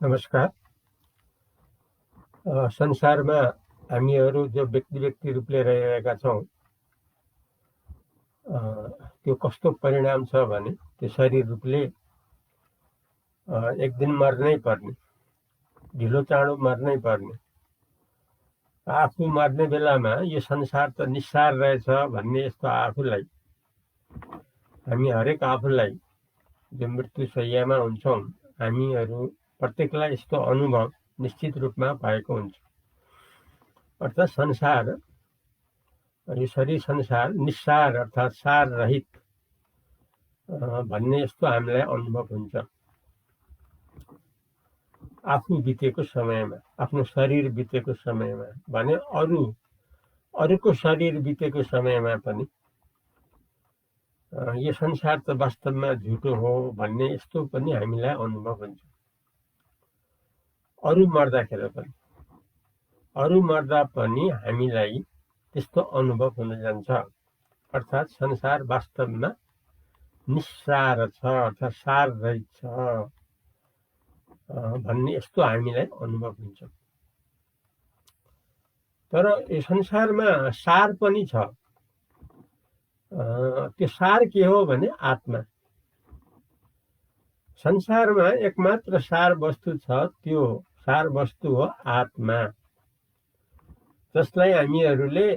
नमस्कार। संसारमा हामीहरू जो व्यक्ति रूपले रहिरहेका छौँ, त्यो कस्तो परिणाम छ भने त्यो शरीर रूपले एक दिन मर्नै पर्ने, ढिलो चाँडो मर्नै पर्ने। आफू मर्ने बेलामा यो संसार त निस्सार रहेछ भन्ने यस्तो आफूलाई, हामी हरेक आफूलाई जो मृत्यु शय्यामा हुन्छौँ, हामीहरू प्रत्येकलाई यस्तो अनुभव निश्चित रूपमा भएको हुन्छ। अर्थात् संसार, यो शरीर संसार निस्सार अर्थात् सार रहित भन्ने यस्तो हामीलाई अनुभव हुन्छ। आफू बितेको समयमा, आफ्नो शरीर बितेको समयमा भने अरूको शरीर बितेको समयमा पनि यो संसार त वास्तवमा झुटो हो भन्ने यस्तो पनि हामीलाई अनुभव हुन्छ। अरू मर्दा पनि हामीलाई त्यस्तो अनुभव हुन जान्छ। अर्थात् संसार वास्तवमा निस्सार छ अर्थात् सार रहित छ भन्ने यस्तो हामीलाई अनुभव हुन्छ। तर यो संसारमा सार पनि छ। त्यो सार के हो भने आत्मा। संसारमा एकमात्र सार वस्तु छ, त्यो सार वस्तु हो आत्मा, जसलाई हामीहरूले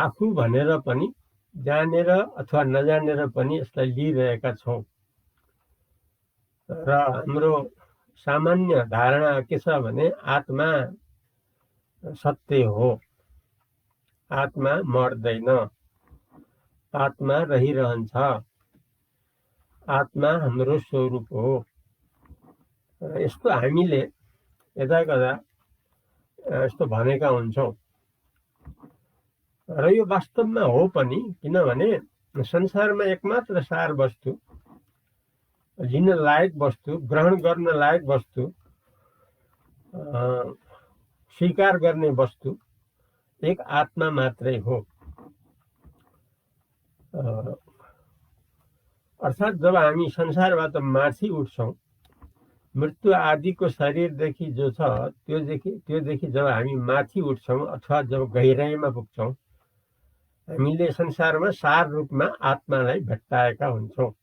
आफू भनेर पनि जानेर अथवा नजानेर पनि यसलाई लिइरहेका छौँ। र हाम्रो सामान्य धारणा के छ भने आत्मा सत्य हो, आत्मा मर्दैन, आत्मा रहिरहन्छ, आत्मा हाम्रो स्वरूप हो। यस्तो हामीले यदाकदा यस्तो भनेका हुन्छौँ र यो वास्तवमा हो पनि। किनभने संसारमा एकमात्र सार वस्तु, लिन लायक वस्तु, ग्रहण गर्न लायक वस्तु, स्वीकार गर्ने वस्तु एक आत्मा मात्रै हो। अर्थात् जब हामी संसारबाट माथि उठ्छौँ, मृत्यु आदिको शरीरदेखि जो छ त्योदेखि जब हामी माथि उठ्छौँ अथवा जब गहिराइमा पुग्छौँ, हामीले संसारमा सार रूपमा आत्मालाई भेट्टाएका हुन्छौँ।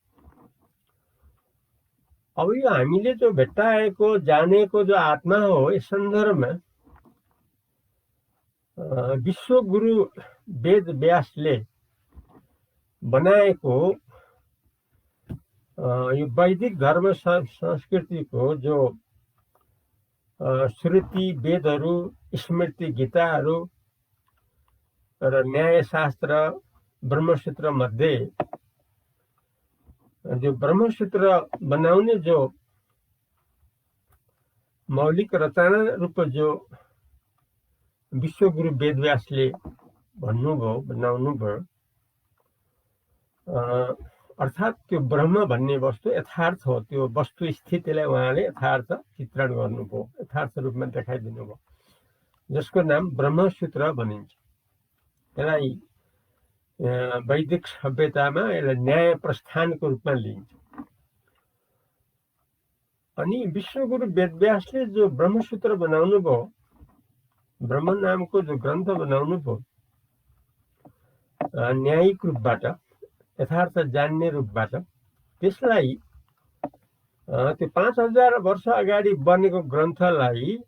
अब यो हामीले जो भेट्टाएको जानेको जो आत्मा हो, यस सन्दर्भमा विश्वगुरु वेद व्यासले बनाएको यो वैदिक धर्म संस्कृतिको जो श्रुति वेदहरू, स्मृति गीताहरू र न्यायशास्त्र ब्रह्मसूत्र मध्ये जो ब्रह्मसूत्र बनाउने जो मौलिक रचना रूप जो विश्वगुरु वेदव्यासले बनाउनुभयो, अर्थात् त्यो ब्रह्म भन्ने वस्तु यथार्थ हो। त्यो वस्तु स्थितिलाई उहाँले यथार्थ चित्रण गर्नुभयो, यथार्थ रूपमा देखाइदिनु भयो, जसको नाम ब्रह्मसूत्र भनिन्छ। यसलाई वैदिक सभ्यतामा यसलाई न्याय प्रस्थानको रूपमा लिइन्छ। अनि विश्वगुरु वेदव्यासले जो ब्रह्मसूत्र बनाउनु भयो, ब्रह्म नामको जो ग्रन्थ बनाउनु भयो, न्यायिक रूपबाट, यथार्थ जान्ने रूपबाट, त्यसलाई त्यो 5000 वर्ष अगाडि बनेको ग्रन्थलाई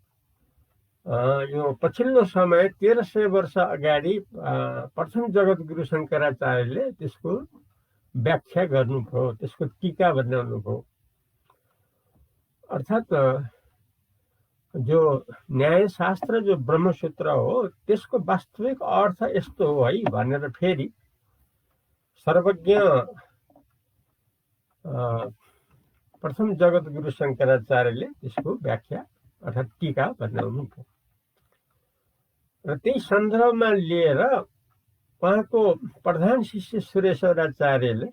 यो पछिल्लो समय 1300 वर्ष अगाडि प्रथम जगद्गुरु शङ्कराचार्यले त्यसको व्याख्या गर्नुभयो, त्यसको टीका बनाउनु भयो। अर्थात् जो न्यायशास्त्र जो ब्रह्मसूत्र हो, त्यसको वास्तविक अर्थ यस्तो हो है भनेर फेरि सर्वज्ञ प्रथम जगद्गुरु शङ्कराचार्यले त्यसको व्याख्या अर्थात् टीका बनाउनु भयो। र त्यही सन्दर्भमा लिएर उहाँको प्रधान शिष्य सुरेश्वराचार्यले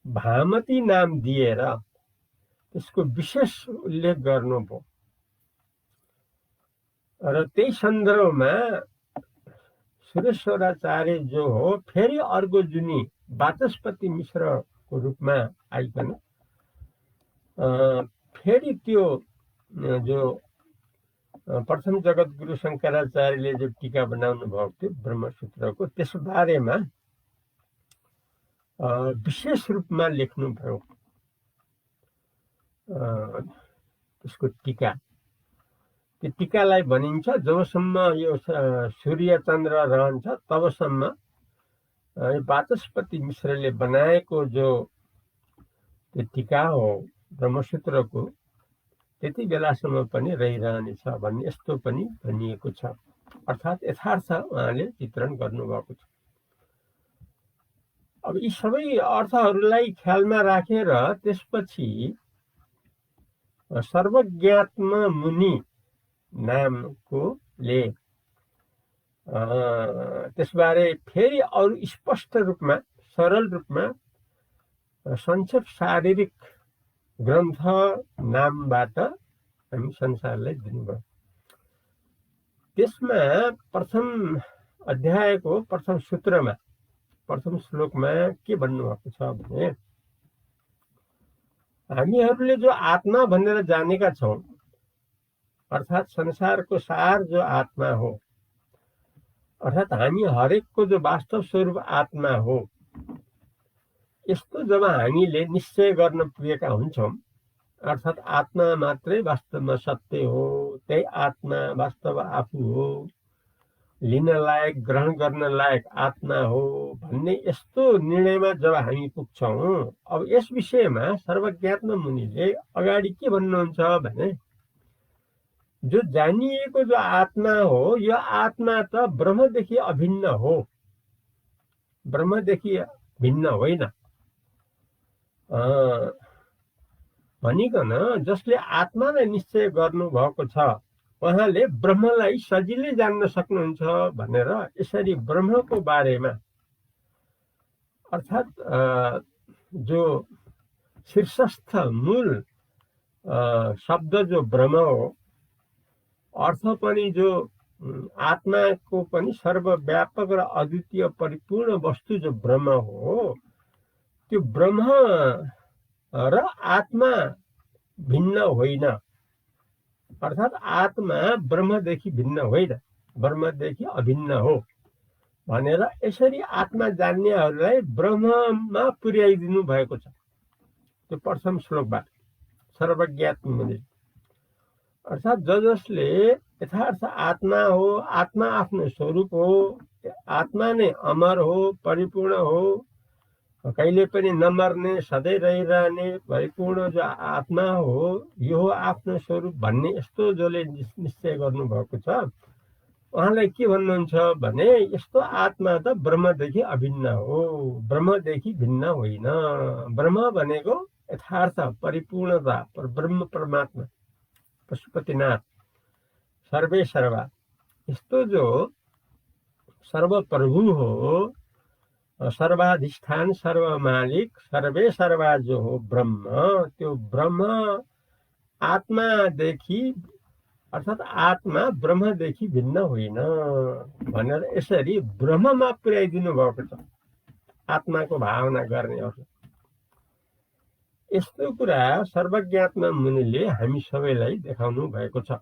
भामती नाम दिएर त्यसको विशेष उल्लेख गर्नुभयो। र त्यही सन्दर्भमा सुरेश्वराचार्य जो हो फेरि अर्को जुनी वाचस्पति मिश्रको रूपमा आइकन फेरि त्यो जो प्रथम जगद्गुरु शङ्कराचार्यले जो टीका बनाउनु भएको थियो ब्रह्मसूत्रको, त्यस बारेमा विशेष रूपमा लेख्नुभयो। त्यसको टीका, त्यो टीकालाई भनिन्छ जबसम्म यो सूर्य चन्द्र रहन्छ तबसम्म वाचस्पति मिश्रले बनाएको जो त्यो टीका हो ब्रह्मसूत्रको, त्यति बेलासम्म पनि रहिरहनेछ भन्ने यस्तो पनि भनिएको छ। अर्थात् यथार्थ उहाँले चित्रण गर्नुभएको छ। अब यी सबै अर्थहरूलाई ख्यालमा राखेर त्यसपछि सर्वज्ञात्म मुनि नामकोले त्यसबारे फेरि अरू स्पष्ट रूपमा सरल रूपमा संक्षेप शारीरिक ग्रन्थ नामबाट हामी संसारलाई दिनुभयो। त्यसमा प्रथम अध्यायको प्रथम सूत्रमा प्रथम श्लोकमा के भन्नुभएको छ भने, हामीहरूले जो आत्मा भनेर जानेका छौँ, अर्थात् संसारको सार जो आत्मा हो, अर्थात् हामी हरेकको जो वास्तव स्वरूप आत्मा हो, यस्तो जब हामीले निश्चय गर्न पुगेका हुन्छौँ, अर्थात् आत्मा मात्रै वास्तवमा सत्य हो, त्यही आत्मा वास्तव आफू हो, लिन लायक ग्रहण गर्न लायक आत्मा हो भन्ने यस्तो निर्णयमा जब हामी पुग्छौँ, अब यस विषयमा सर्वज्ञात्म मुनिले अगाडि के भन्नुहुन्छ भने, जो जानिएको जो आत्मा हो, यो आत्मा त ब्रह्मदेखि अभिन्न हो, ब्रह्मदेखि भिन्न होइन भनिकन जसले आत्मालाई निश्चय गर्नुभएको छ उहाँले ब्रह्मलाई सजिलै जान्न सक्नुहुन्छ भनेर यसरी ब्रह्मको बारेमा, अर्थात् जो शीर्षस्थ मूल शब्द जो ब्रह्म हो, अर्थ पनि जो आत्माको पनि सर्वव्यापक र अद्वितीय परिपूर्ण वस्तु जो ब्रह्म हो, त्यो ब्रह्म र आत्मा भिन्न होइन, अर्थात् आत्मा ब्रह्मदेखि भिन्न होइन, ब्रह्मदेखि अभिन्न हो भनेर यसरी आत्मा जान्नेहरूलाई ब्रह्ममा पुर्याइदिनु भएको छ। त्यो प्रथम श्लोकबाट सर्वज्ञात्म मुनि, अर्थात् जसले यथार्थ आत्मा हो, आत्मा आफ्नो स्वरूप हो, आत्मा नै अमर हो, परिपूर्ण हो, कहिले पनि नमर्ने सधैँ रहिरहने परिपूर्ण जो आत्मा हो, यो हो आफ्नो स्वरूप भन्ने यस्तो जसले निश्चय गर्नुभएको छ, उहाँलाई के भन्नुहुन्छ भने, यस्तो आत्मा त ब्रह्मदेखि अभिन्न हो, ब्रह्मदेखि भिन्न होइन। ब्रह्म भनेको यथार्थ परिपूर्णता ब्रह्म परमात्मा पशुपतिनाथ सर्वे सर्वा, यस्तो जो सर्वप्रभु हो, सर्वाधिष्ठान सर्व मालिक सर्वे सर्वा जो हो ब्रह्म, त्यो ब्रह्म आत्मादेखि, अर्थात् आत्मा ब्रह्मदेखि भिन्न होइन भनेर यसरी ब्रह्ममा पुर्याइदिनु भएको छ आत्माको भावना गर्नेहरू। यस्तो कुरा सर्वज्ञात्म मुनिले हामी सबैलाई देखाउनु भएको छ।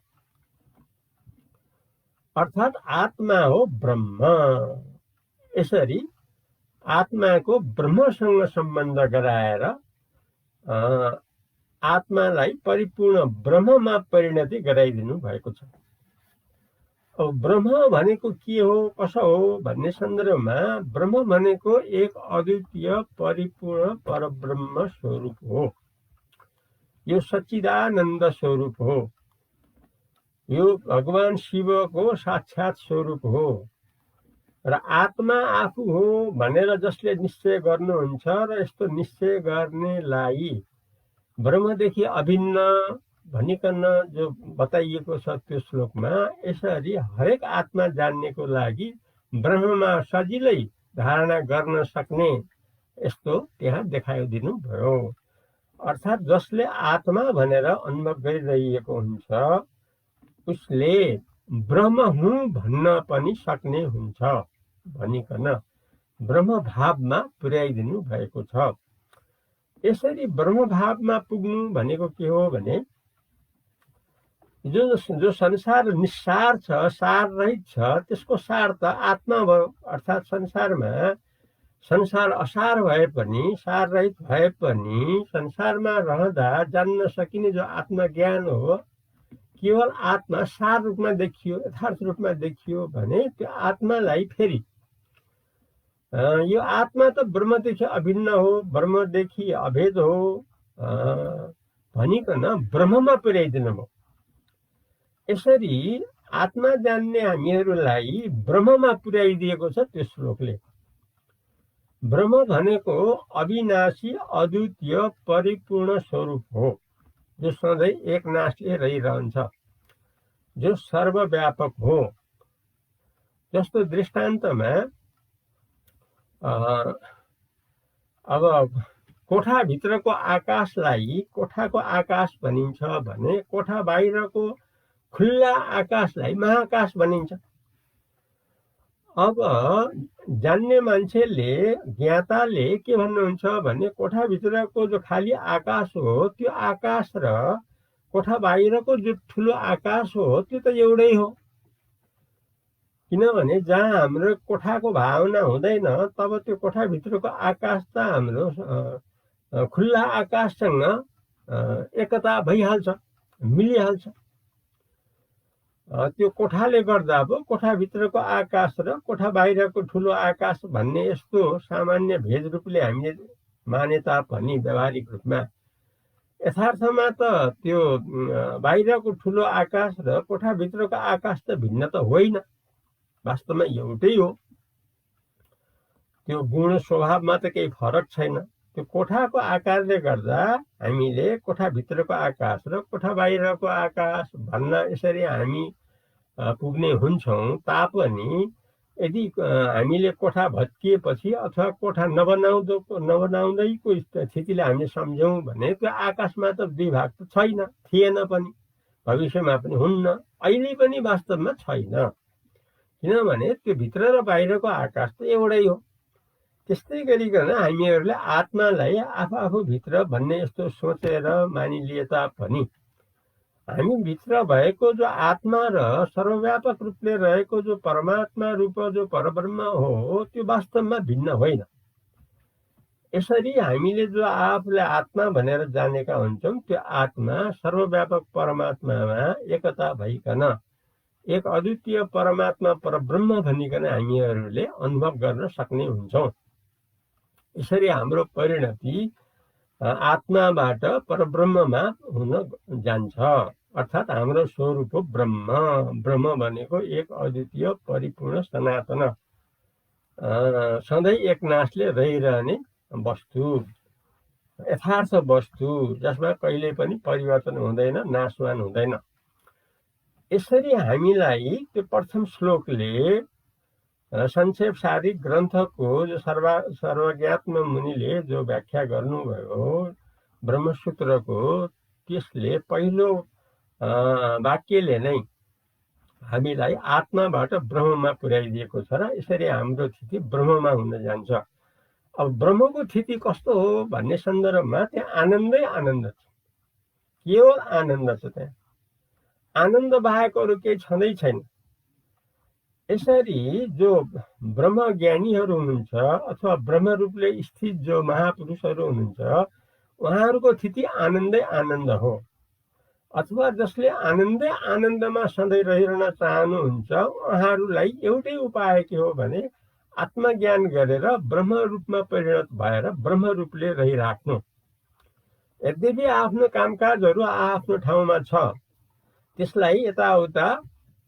अर्थात् आत्मा हो ब्रह्म, यसरी आत्माको ब्रह्मसँग सम्बन्ध गराएर आत्मालाई परिपूर्ण ब्रह्ममा परिणति गराइदिनु भएको छ। अब ब्रह्म भनेको के हो, कसो हो भन्ने सन्दर्भमा, ब्रह्म भनेको एक अद्वितीय परिपूर्ण परब्रह्म स्वरूप हो, यो सच्चिदानन्द स्वरूप हो, यो भगवान शिवको साक्षात स्वरूप हो र आत्मा आफू हो भनेर जसले निश्चय गर्नुहुन्छ र यस्तो निश्चय गर्नेलाई ब्रह्मदेखि अभिन्न भनिकन जो बताइएको छ त्यो श्लोकमा, यसरी हरेक आत्मा जान्नेको लागि ब्रह्ममा सजिलै धारणा गर्न सक्ने यस्तो त्यहाँ देखाइदिनु भयो। अर्थात् जसले आत्मा भनेर अनुभव गरिरहेको हुन्छ उसले ब्रह्म हुँ भन्न पनि सक्ने हुन्छ भनिकन ब्रह्म भावमा पुर्याइदिनु भएको छ। यसरी ब्रह्म भावमा पुग्नु भनेको के हो भने, जो जो संसार निस्सार छ, सार रहित छ, त्यसको सार त आत्मा भयो। अर्थात् संसार असार भए पनि, सार रहित भए पनि संसारमा रहँदा जान्न सकिने जो आत्मज्ञान हो, केवल आत्मा सार रूपमा देखियो, यथार्थ रूपमा देखियो भने त्यो आत्मालाई फेरि यो आत्मा त ब्रह्मदेखि अभिन्न हो, ब्रह्मदेखि अभेद हो भनिकन ब्रह्ममा पुर्याइदिनु भयो। यसरी आत्मा जान्ने हामीहरूलाई ब्रह्ममा पुर्याइदिएको छ त्यो श्लोकले। ब्रह्म भनेको अविनाशी, अद्वितीय, परिपूर्ण स्वरूप हो, जो सधैँ एकनाशले रहिरहन्छ, जो सर्वव्यापक हो। जस्तो दृष्टान्तमा अब कोठाभित्रको आकाशलाई कोठाको आकाश भनिन्छ भने कोठा बाहिरको खुल्ला आकाशलाई महाकाश भनिन्छ। अब जान्ने मान्छेले, ज्ञाताले के भन्नुहुन्छ भने कोठाभित्रको जो खाली आकाश हो त्यो आकाश र कोठा बाहिरको जो ठुलो आकाश हो त्यो त एउटै हो। किनभने जहाँ हाम्रो कोठाको भावना हुँदैन तब त्यो कोठाभित्रको आकाश त हाम्रो खुल्ला आकाशसँग एकता भइहाल्छ, मिलिहाल्छ। त्यो कोठाले गर्दा पो कोठाभित्रको आकाश र कोठा बाहिरको ठुलो आकाश भन्ने यस्तो सामान्य भेद रूपले हामीले माने तापनि व्यावहारिक रूपमा यथार्थमा त त्यो बाहिरको ठुलो आकाश र कोठाभित्रको आकाश त भिन्न त होइन, वास्तवमा एउटै हो। त्यो गुण स्वभावमा त केही फरक छैन। त्यो कोठाको आकारले गर्दा हामीले कोठाभित्रको आकाश र कोठा बाहिरको आकाश भन्न यसरी हामी पुग्ने हुन्छौँ तापनि यदि हामीले कोठा भत्किएपछि अथवा कोठा नबनाउँदैको स्थितिले हामीले सम्झौँ भने त्यो आकाशमा त दुई भाग त छैन, थिएन पनि, भविष्यमा पनि हुन्न, अहिले पनि वास्तवमा छैन। किनभने त्यो भित्र र बाहिरको आकाश त एउटै हो। त्यस्तै गरिकन हामीहरूले आत्मालाई आफूभित्र भन्ने यस्तो सोचेर मानिलिए तापनि हामी भित्र भएको जो आत्मा र सर्वव्यापक रूपले रहेको जो परमात्मा रूप जो परब्रह्म हो त्यो वास्तवमा भिन्न होइन। यसरी हामीले जो आफूलाई आत्मा भनेर जानेका हुन्छौँ त्यो आत्मा सर्वव्यापक परमात्मामा एकता भइकन एक अद्वितीय परमात्मा परब्रह्म भनिकन हामीहरूले अनुभव गर्न सक्ने हुन्छौँ। यसरी हाम्रो परिणति आत्माबाट परब्रह्ममा हुन जान्छ। अर्थात् हाम्रो स्वरूप हो ब्रह्म। ब्रह्म भनेको एक अद्वितीय, परिपूर्ण, सनातन, सधैँ एकनाशले रहिरहने वस्तु, यथार्थ वस्तु, जसमा कहिले पनि परिवर्तन हुँदैन, नाशवान हुँदैन। यसरी हामीलाई त्यो प्रथम श्लोकले संक्षेप सारी ग्रन्थको जो सर्वज्ञात्म मुनिले जो व्याख्या गर्नुभयो ब्रह्मसूत्रको, त्यसले पहिलो वाक्यले नै हामीलाई आत्माबाट ब्रह्ममा पुर्याइदिएको छ र यसरी हाम्रो स्थिति ब्रह्ममा हुन जान्छ। अब ब्रह्मको स्थिति कस्तो हो भन्ने सन्दर्भमा त्यहाँ आनन्दै आनन्द छ, केवल आनन्द छ। त्यहाँ आनन्द बाहेक अरू केही छँदै छैन। यसरी जो ब्रह्मज्ञानीहरू हुनुहुन्छ अथवा ब्रह्मरूपले स्थित जो महापुरुषहरू हुनुहुन्छ उहाँहरूको स्थिति आनन्दै आनन्द हो। अथवा जसले आनन्दै आनन्दमा सधैँ रहिरहन चाहनुहुन्छ उहाँहरूलाई एउटै उपाय के हो भने आत्मज्ञान गरेर ब्रह्म रूपमा परिणत भएर ब्रह्म रूपले रहिराख्नु। यद्यपि आफ्नो कामकाजहरू आफ्नो ठाउँमा छ, त्यसलाई यताउता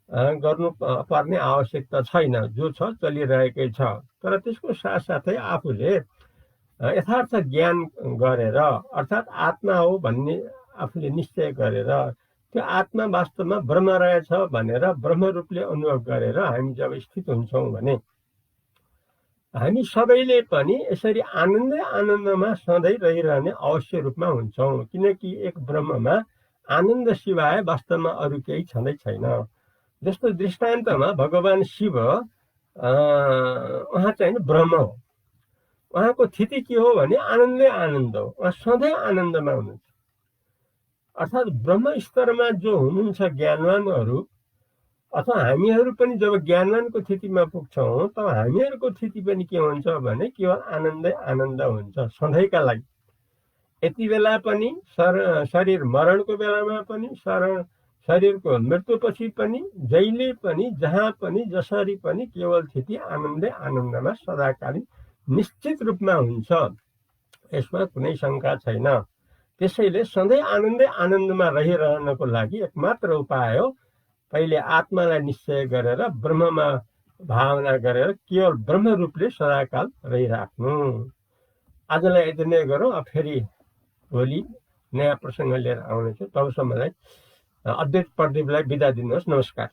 गर्नु पर्ने आवश्यकता छैन, जो छ चलिरहेकै छ। तर त्यसको साथसाथै आफूले यथार्थ ज्ञान गरेर अर्थात् आत्मा हो भन्ने आफूले निश्चय गरेर त्यो आत्मा वास्तवमा ब्रह्म रहेछ भनेर ब्रह्म रूपले अनुभव गरेर हामी जब स्थित हुन्छौँ भने हामी सबैले पनि यसरी आनन्दै आनन्दमा सधैँ रहिरहने अवश्य रूपमा हुन्छौँ। किनकि एक ब्रह्ममा आनन्द सिवाय वास्तवमा अरू केही छँदै छैन। जस्तो दृष्टान्तमा भगवान शिव उहाँ चाहिँ ब्रह्म हो। उहाँको स्थिति के हो भने आनन्दै आनन्द हो, उहाँ सधैँ आनन्दमा हुनुहुन्छ। अर्थात् ब्रह्म स्तरमा जो हुनुहुन्छ ज्ञानवानहरू अथवा हामीहरू पनि जब ज्ञानवानको स्थितिमा पुग्छौँ तब हामीहरूको स्थिति पनि के हुन्छ भने केवल आनन्दै आनन्द हुन्छ सधैँका लागि। यति बेला पनि शरीर मरणको बेलामा पनि शरीरको मृत्युपछि पनि जहिले पनि जहाँ पनि जसरी पनि केवल स्थिति आनन्दै आनन्दमा सदाकालीन निश्चित रूपमा हुन्छ, यसमा कुनै शङ्का छैन। त्यसैले सधैँ आनन्दै आनन्दमा रहिरहनको लागि एकमात्र उपाय हो पहिले आत्मालाई निश्चय गरेर ब्रह्ममा भावना गरेर केवल ब्रह्म रूपले सदाकाल रहिराख्नु। आजलाई यति नै गरौँ। अब फेरि भोलि नयाँ प्रसङ्ग लिएर आउनेछु। तबसम्मलाई अद्वैत प्रदीपलाई बिदा दिनुहोस्। नमस्कार।